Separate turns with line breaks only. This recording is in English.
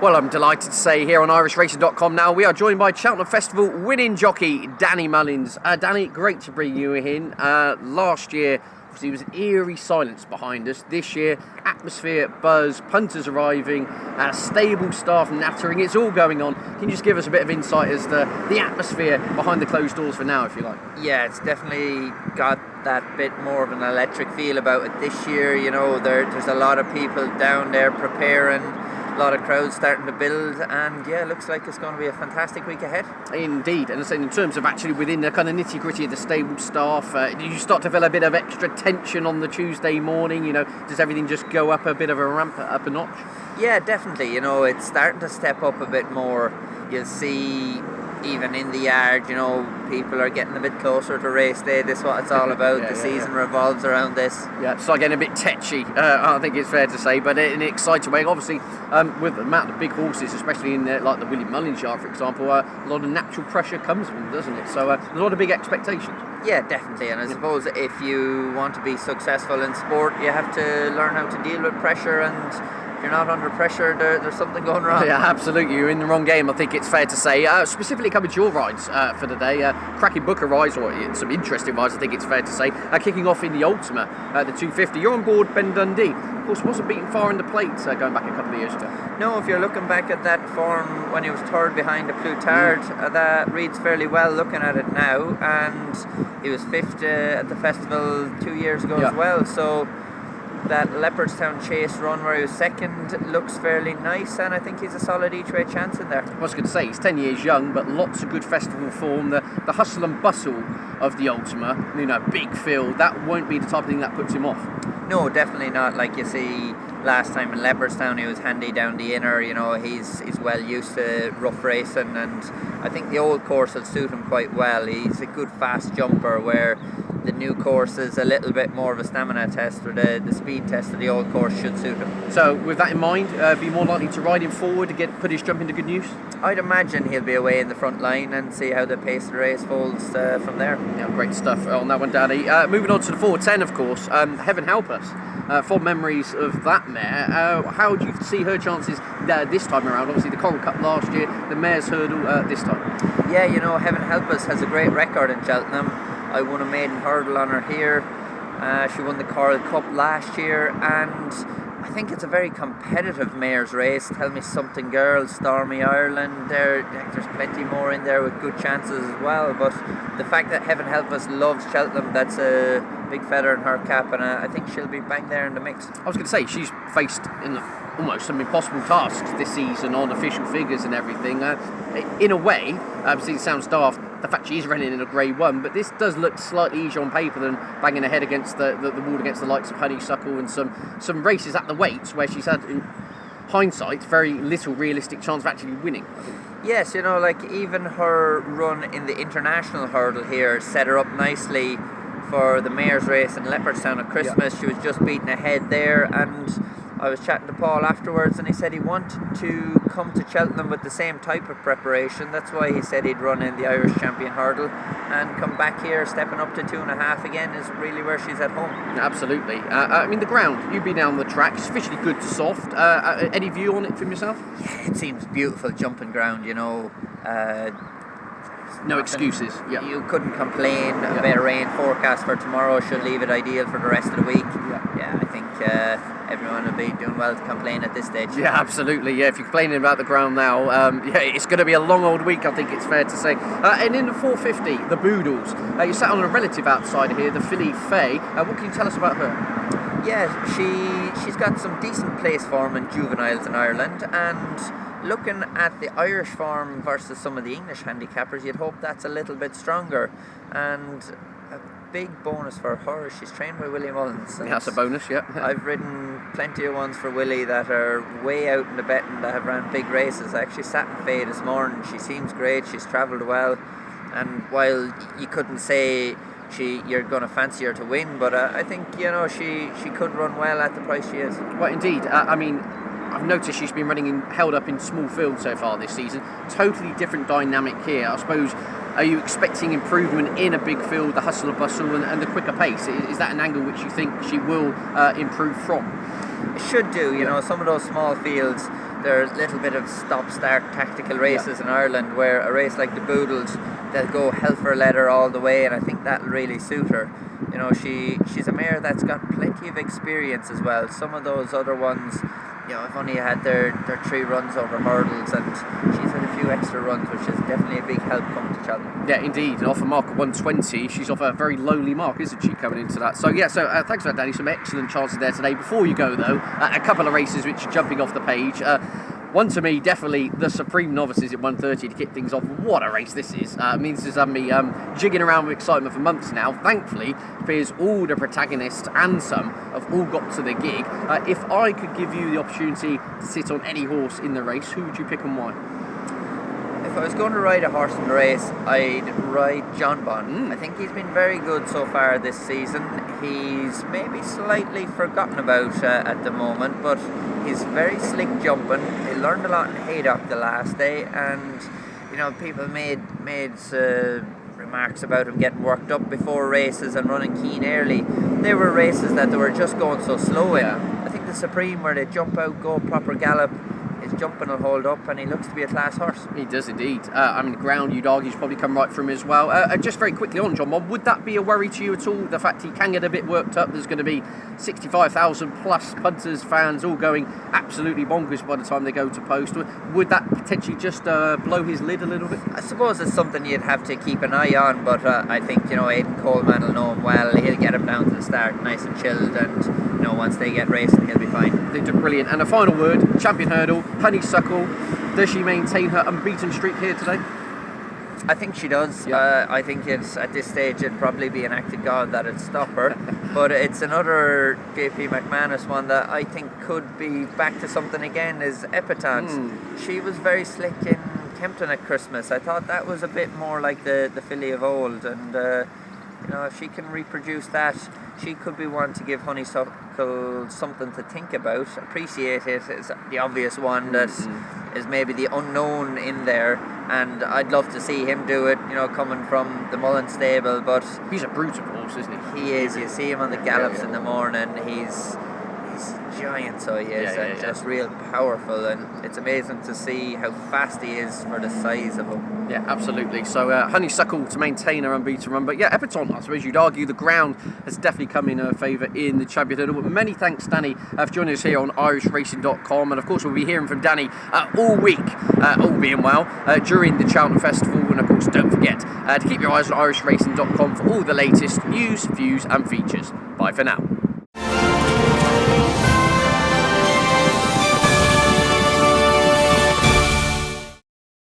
Well, I'm delighted to say here on IrishRacing.com now we are joined by Cheltenham Festival winning jockey Danny Mullins. Danny, great to bring you in. Last year, obviously, there was an eerie silence behind us. This year, atmosphere, buzz, punters arriving, stable staff nattering. It's all going on. Can you just give us a bit of insight as to the atmosphere behind the closed doors for now, if you like?
Yeah, it's definitely got that bit more of an electric feel about it this year. You know, there's a lot of people down there preparing. A lot of crowds starting to build, and yeah, it looks like it's going to be a fantastic week ahead.
Indeed, and in terms of actually within the kind of nitty-gritty of the stable staff, do you start to feel a bit of extra tension on the Tuesday morning? You know, does everything just go up a bit of a ramp up a notch?
Yeah, definitely. You know, it's starting to step up a bit more. You'll see even in the yard, you know, people are getting a bit closer to race day. This is what it's all about. The season revolves around this.
Yeah, it's like getting a bit tetchy, I think it's fair to say, but in an exciting way. Obviously, with the amount of big horses, especially in like the Willie Mullins yard, for example, a lot of natural pressure comes from them, doesn't it? So a lot of big expectations.
Yeah, definitely. And I suppose if you want to be successful in sport, you have to learn how to deal with pressure, and if you're not under pressure, there's something going wrong.
Yeah, absolutely. You're in the wrong game, I think it's fair to say. Specifically coming to your rides for the day, cracking book of rides, or some interesting rides, I think it's fair to say. Kicking off in the Ultima, the 250. You're on board Ben Dundee. Of course, wasn't beaten far in the plates going back a couple of years ago.
No, if you're looking back at that form when he was third behind the Plutard, that reads fairly well looking at it now. And he was fifth at the festival 2 years ago as well. So that Leopardstown Chase run where he was second looks fairly nice, and I think he's a solid each-way chance in there.
I was going to say, he's 10 years young, but lots of good festival form. The hustle and bustle of the Ultima, you know, big field, that won't be the type of thing that puts him off.
No, definitely not. Like you see, last time in Leopardstown he was handy down the inner. You know, he's well used to rough racing, and I think the old course will suit him quite well. He's a good fast jumper, where the new course is a little bit more of a stamina test, or the speed test of the old course should suit him.
So with that in mind, be more likely to ride him forward to put his jump into good use?
I'd imagine he'll be away in the front line and see how the pace of the race folds from there.
Yeah, great stuff on that one, Danny. Moving on to the 410, of course. Heaven help us. Fond memories of that mare. How do you see her chances this time around? Obviously the Coral Cup last year, the Mare's Hurdle this time.
Yeah, you know, Heaven help us has a great record in Cheltenham. I won a maiden hurdle on her here. She won the Coral Cup last year, and I think it's a very competitive mare's race. Tell Me Something Girl, Stormy Ireland, there's plenty more in there with good chances as well. But the fact that Heaven Help Us loves Cheltenham, that's a big feather in her cap, and I think she'll be bang there in the mix.
I was going to say, she's faced in almost some impossible tasks this season on official figures and everything. In a way, obviously it sounds daft, the fact she is running in a Grade 1, but this does look slightly easier on paper than banging her head against the wall against the likes of Honeysuckle and some races at the weights where she's had, in hindsight, very little realistic chance of actually winning.
Yes, you know, like even her run in the international hurdle here set her up nicely for the Mayor's race in Leopardstown at Christmas. She was just beaten ahead there, and I was chatting to Paul afterwards, and he said he wanted to come to Cheltenham with the same type of preparation. That's why he said he'd run in the Irish Champion Hurdle, and come back here stepping up to 2.5 again is really where she's at home.
Absolutely. I mean, the ground, you've been down the track, it's officially good to soft. Any view on it from yourself?
Yeah, it seems beautiful jumping ground, you know.
No excuses. Yeah.
You couldn't complain. A bit of rain forecast for tomorrow should leave it ideal for the rest of the week. Yeah, I think everyone will be doing well to complain at this stage.
Yeah, absolutely. Yeah, if you're complaining about the ground now, it's going to be a long old week, I think it's fair to say. And in the 450, the Boodles. You sat on a relative outside here, the filly Feigh. What can you tell us about her?
Yeah, she's got some decent place form in juveniles in Ireland, and looking at the Irish form versus some of the English handicappers, you'd hope that's a little bit stronger. And a big bonus for her, she's trained by Willie Mullins.
Yeah, that's a bonus, yeah.
I've ridden plenty of ones for Willie that are way out in the betting, that have ran big races. I actually sat in Feigh this morning. She seems great, she's travelled well, and while you couldn't say you're going to fancy her to win, but I think, you know, she could run well at the price she is.
Well, indeed. I mean, I've noticed she's been held up in small fields so far this season. Totally different dynamic here. I suppose, are you expecting improvement in a big field, the hustle and bustle and the quicker pace? Is that an angle which you think she will improve from?
It should do, you know, some of those small fields, there are a little bit of stop-start tactical races in Ireland, where a race like the Boodles, they'll go hell for leather all the way, and I think that'll really suit her. You know, she's a mare that's got plenty of experience as well. Some of those other ones, you know, have only had their 3 runs over hurdles, and she's had a few extra runs, which is definitely a big help coming to Cheltenham.
Yeah, indeed. And off a mark of 120, she's off a very lowly mark, isn't she, coming into that? So, yeah, thanks for that, Danny. Some excellent chances there today. Before you go, though, a couple of races which are jumping off the page. One to me, definitely the Supreme Novices at 1:30 to kick things off. What a race this is. Means it's had me jigging around with excitement for months now. Thankfully, it appears all the protagonists and some have all got to the gig. If I could give you the opportunity to sit on any horse in the race, who would you pick and why?
If I was going to ride a horse in the race, I'd ride John Bond. I think he's been very good so far this season. He's maybe slightly forgotten about at the moment, but he's very slick jumping. He learned a lot in Haydock the last day, and you know, people made remarks about him getting worked up before races and running keen early. They were races that they were just going so slow in. I think the Supreme, where they jump out, go proper gallop, his jumping will hold up, and he looks to be a class horse.
He does indeed. I mean, ground, you'd argue, he's probably come right from him as well. Just very quickly on John Bob, would that be a worry to you at all? The fact he can get a bit worked up, there's going to be 65,000 plus punters, fans, all going absolutely bonkers by the time they go to post. Would that potentially just blow his lid a little bit?
I suppose it's something you'd have to keep an eye on, but I think, you know, Aidan Coleman will know him well. He'll get him down to the start nice and chilled, and you know, once they get racing, he'll be fine.
They do brilliant. And a final word, champion hurdle, Honeysuckle. Does she maintain her unbeaten streak here today?
I think she does.
Yeah.
I think it's at this stage it'd probably be an act of God that'd stop her. But it's another JP McManus one that I think could be back to something again, is Epitante. She was very slick in Kempton at Christmas. I thought that was a bit more like the filly of old, and you know, if she can reproduce that, she could be one to give Honeysuckle something to think about. Appreciate it is the obvious one that is maybe the unknown in there, and I'd love to see him do it, you know, coming from the Mullins stable. But
he's a brutal horse, isn't he?
He is. You see him on the gallops in the morning. He's giant, so he is, and just real powerful, and it's amazing to see how fast he is for the size of him.
Yeah, absolutely. So Honeysuckle to maintain her unbeaten run, but yeah, Epitante, I suppose you'd argue the ground has definitely come in her favour in the champion hurdle. But many thanks, Danny, for joining us here on IrishRacing.com, and of course we'll be hearing from Danny all week, all being well, during the Cheltenham Festival. And of course, don't forget to keep your eyes on IrishRacing.com for all the latest news, views and features. Bye for now.